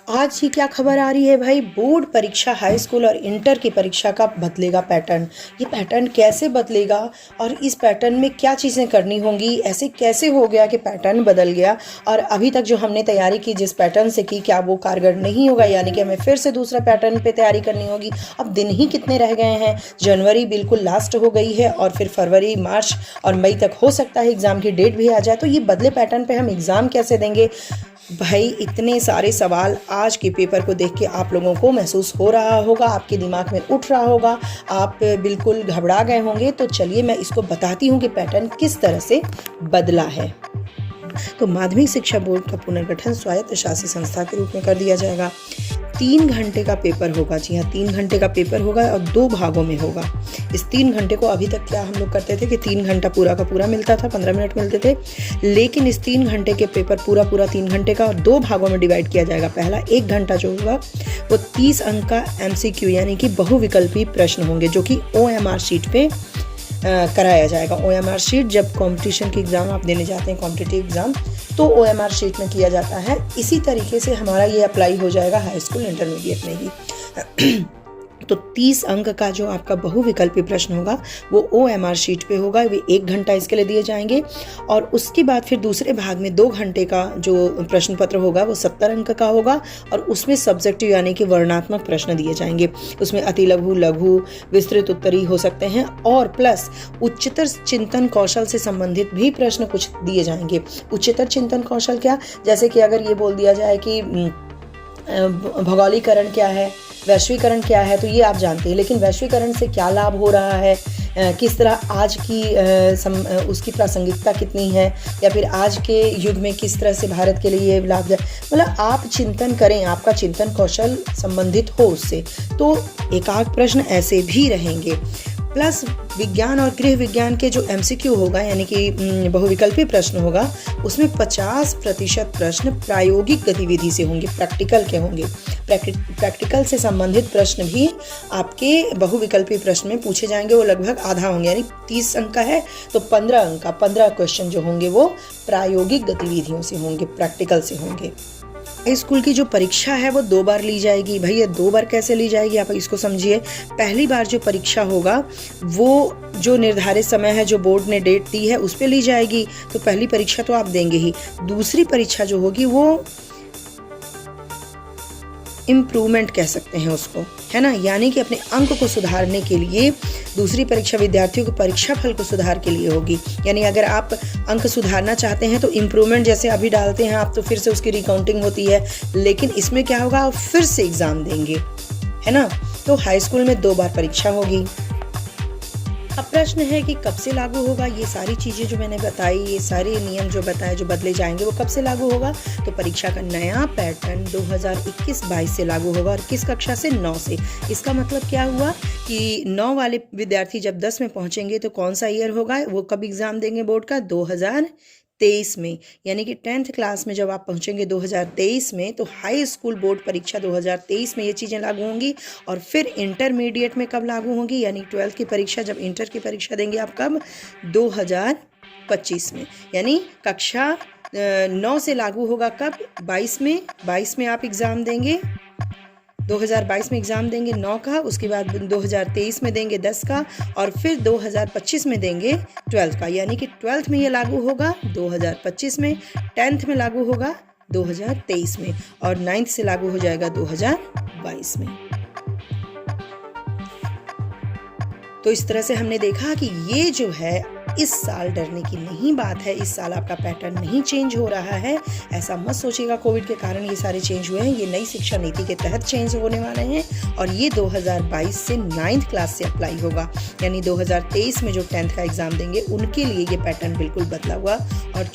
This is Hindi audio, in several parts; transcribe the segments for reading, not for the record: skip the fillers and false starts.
आज ही क्या खबर आ रही है भाई, बोर्ड परीक्षा हाई स्कूल और इंटर की परीक्षा का बदलेगा पैटर्न। ये पैटर्न कैसे बदलेगा और इस पैटर्न में क्या चीज़ें करनी होंगी, ऐसे कैसे हो गया कि पैटर्न बदल गया और अभी तक जो हमने तैयारी की जिस पैटर्न से की क्या वो कारगर नहीं होगा, यानी कि हमें फिर से दूसरा पैटर्न पे तैयारी करनी होगी। अब दिन ही कितने रह गए हैं, जनवरी बिल्कुल लास्ट हो गई है और फिर फरवरी मार्च और मई तक हो सकता है एग्ज़ाम की डेट भी आ जाए। तो ये बदले पैटर्न पे हम एग्ज़ाम कैसे देंगे भाई? इतने सारे सवाल आज के पेपर को देख के आप लोगों को महसूस हो रहा होगा, आपके दिमाग में उठ रहा होगा, आप बिल्कुल घबरा गए होंगे। तो चलिए मैं इसको बताती हूँ कि पैटर्न किस तरह से बदला है। तो माध्यमिक शिक्षा बोर्ड का पुनर्गठन स्वायत्त शासी संस्था के रूप में कर दिया जाएगा। 3 घंटे का पेपर होगा, जी हाँ 3 घंटे का पेपर होगा और 2 भागों में होगा। इस 3 घंटे को अभी तक क्या हम लोग करते थे कि 3 घंटा पूरा का पूरा मिलता था, 15 मिनट मिलते थे, लेकिन इस 3 घंटे के पेपर पूरा 3 घंटे का और 2 भागों में डिवाइड किया जाएगा। पहला 1 घंटा जो होगा वो 30 अंक का MCQ यानी कि बहुविकल्पी प्रश्न होंगे जो कि OMR शीट पे कराया जाएगा। OMR शीट जब कंपटीशन की एग्ज़ाम आप देने जाते हैं, कॉम्पिटिटिव एग्ज़ाम, तो OMR शीट में किया जाता है। इसी तरीके से हमारा ये अप्लाई हो जाएगा हाई स्कूल इंटरमीडिएट में भी। तो 30 अंक का जो आपका बहुविकल्पी प्रश्न होगा वो OMR शीट पे होगा, वे 1 घंटा इसके लिए दिए जाएंगे। और उसके बाद फिर दूसरे भाग में 2 घंटे का जो प्रश्न पत्र होगा वो 70 अंक का होगा और उसमें सब्जेक्टिव यानी कि वर्णनात्मक प्रश्न दिए जाएंगे। उसमें अति लघु, लघु, विस्तृत उत्तरी हो सकते हैं और प्लस उच्चतर चिंतन कौशल से संबंधित भी प्रश्न कुछ दिए जाएंगे। उच्चतर चिंतन कौशल क्या, जैसे कि अगर ये बोल दिया जाए कि भौगोलिकरण क्या है, वैश्वीकरण क्या है, तो ये आप जानते हैं, लेकिन वैश्वीकरण से क्या लाभ हो रहा है, किस तरह आज की उसकी प्रासंगिकता कितनी है, या फिर आज के युग में किस तरह से भारत के लिए लाभदायक, मतलब आप चिंतन करें, आपका चिंतन कौशल संबंधित हो उससे। तो एकाक प्रश्न ऐसे भी रहेंगे। प्लस विज्ञान और गृह विज्ञान के जो MCQ होगा यानी कि बहुविकल्पी प्रश्न होगा उसमें 50% प्रश्न प्रायोगिक गतिविधि से होंगे, प्रैक्टिकल के होंगे। प्रैक्टिकल से संबंधित प्रश्न भी आपके बहुविकल्पी प्रश्न में पूछे जाएंगे, वो लगभग आधा होंगे, यानी 30 अंक का है तो 15 अंक का 15 क्वेश्चन जो होंगे वो प्रायोगिक गतिविधियों से होंगे, प्रैक्टिकल से होंगे। स्कूल की जो परीक्षा है वो 2 बार ली जाएगी। भैया 2 बार कैसे ली जाएगी, आप इसको समझिए। पहली बार जो परीक्षा होगा वो जो निर्धारित समय है, जो बोर्ड ने डेट दी है, उस पे ली जाएगी। तो पहली परीक्षा तो आप देंगे ही। दूसरी परीक्षा जो होगी वो इम्प्रूवमेंट कह सकते हैं उसको, है ना, यानी कि अपने अंक को सुधारने के लिए दूसरी परीक्षा विद्यार्थियों के परीक्षा फल को सुधार के लिए होगी। यानी अगर आप अंक सुधारना चाहते हैं तो इम्प्रूवमेंट जैसे अभी डालते हैं आप, तो फिर से उसकी रिकाउंटिंग होती है, लेकिन इसमें क्या होगा, आप फिर से एग्ज़ाम देंगे, है ना। तो हाई स्कूल में 2 बार परीक्षा होगी। अब प्रश्न है कि कब से लागू होगा। ये सारी चीज़ें जो मैंने बताई, ये सारे नियम जो बताए जो बदले जाएंगे, वो कब से लागू होगा। तो परीक्षा का नया पैटर्न 2021-22 से लागू होगा और किस कक्षा से, 9 से। इसका मतलब क्या हुआ कि 9 वाले विद्यार्थी जब 10 में पहुंचेंगे तो कौन सा ईयर होगा, वो कब एग्ज़ाम देंगे बोर्ड का, 2023 में। यानी कि 10th क्लास में जब आप पहुंचेंगे 2023 में, तो हाई स्कूल बोर्ड परीक्षा 2023 में ये चीज़ें लागू होंगी। और फिर इंटरमीडिएट में कब लागू होंगी, यानी 12th की परीक्षा, जब इंटर की परीक्षा देंगे आप कब, 2025 में। यानी कक्षा 9 से लागू होगा कब, 22 में। 22 में आप एग्ज़ाम देंगे, 2022 में एग्ज़ाम देंगे 9 का, उसके बाद 2023 में देंगे 10 का और फिर 2025 में देंगे 12th का। यानी कि 12th में ये लागू होगा 2025 में, 10th में लागू होगा 2023 में और 9th से लागू हो जाएगा 2022 में। तो इस तरह से हमने देखा कि ये जो है इस साल डरने की नहीं बात है। इस साल आपका पैटर्न नहीं चेंज हो रहा है, ऐसा मत सोचिएगा कोविड के कारण ये सारे चेंज हुए हैं। ये नई शिक्षा नीति के तहत चेंज होने वाले हैं और ये 2022 से 9th क्लास से अप्लाई होगा। यानी 2023 में जो 10th का एग्ज़ाम देंगे उनके लिए ये पैटर्न बिल्कुल बदला हुआ और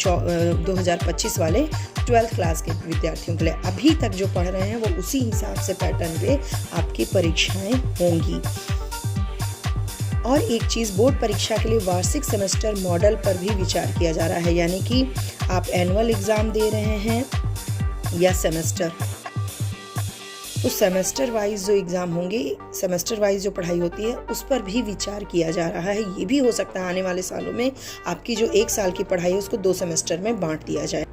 2025 वाले 12th क्लास के विद्यार्थियों के लिए अभी तक जो पढ़ रहे हैं वो उसी हिसाब से पैटर्न पे आपकी परीक्षाएँ होंगी। और एक चीज़, बोर्ड परीक्षा के लिए वार्षिक सेमेस्टर मॉडल पर भी विचार किया जा रहा है। यानी कि आप एनुअल एग्ज़ाम दे रहे हैं या सेमेस्टर, तो सेमेस्टर वाइज जो एग्ज़ाम होंगे, सेमेस्टर वाइज जो पढ़ाई होती है उस पर भी विचार किया जा रहा है। ये भी हो सकता है आने वाले सालों में आपकी जो 1 साल की पढ़ाई है उसको 2 सेमेस्टर में बांट दिया जाए।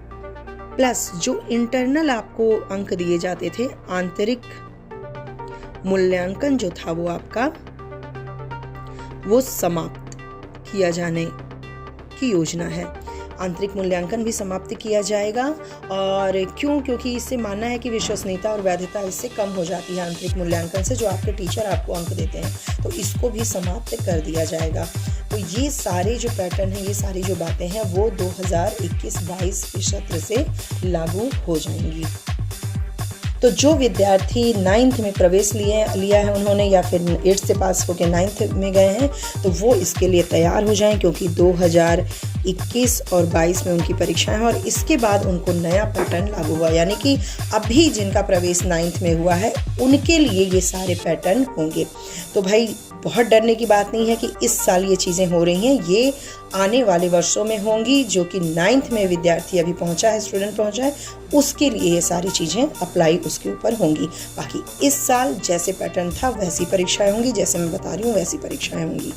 प्लस जो इंटरनल आपको अंक दिए जाते थे, आंतरिक मूल्यांकन जो था वो आपका वो समाप्त किया जाने की योजना है। आंतरिक मूल्यांकन भी समाप्त किया जाएगा। और क्यों? क्योंकि इससे मानना है कि विश्वसनीयता और वैधता इससे कम हो जाती है आंतरिक मूल्यांकन से, जो आपके टीचर आपको अंक देते हैं, तो इसको भी समाप्त कर दिया जाएगा। तो ये सारे जो पैटर्न हैं, ये सारी जो बातें हैं वो 2021-22 के सत्र से लागू हो जाएंगी। तो जो विद्यार्थी 9th में प्रवेश लिया है उन्होंने, या फिर 8th से पास होकर 9th में गए हैं, तो वो इसके लिए तैयार हो जाएं, क्योंकि 2021 और 22 में उनकी परीक्षाएं हैं और इसके बाद उनको नया पैटर्न लागू हुआ। यानी कि अभी जिनका प्रवेश 9th में हुआ है उनके लिए ये सारे पैटर्न होंगे। तो भाई बहुत डरने की बात नहीं है कि इस साल ये चीज़ें हो रही हैं, ये आने वाले वर्षों में होंगी। जो कि 9th में विद्यार्थी अभी पहुंचा है, स्टूडेंट पहुंचा है, उसके लिए ये सारी चीज़ें अप्लाई उसके ऊपर होंगी। बाकी इस साल जैसे पैटर्न था वैसी परीक्षाएं होंगी, जैसे मैं बता रही हूँ वैसी परीक्षाएं होंगी।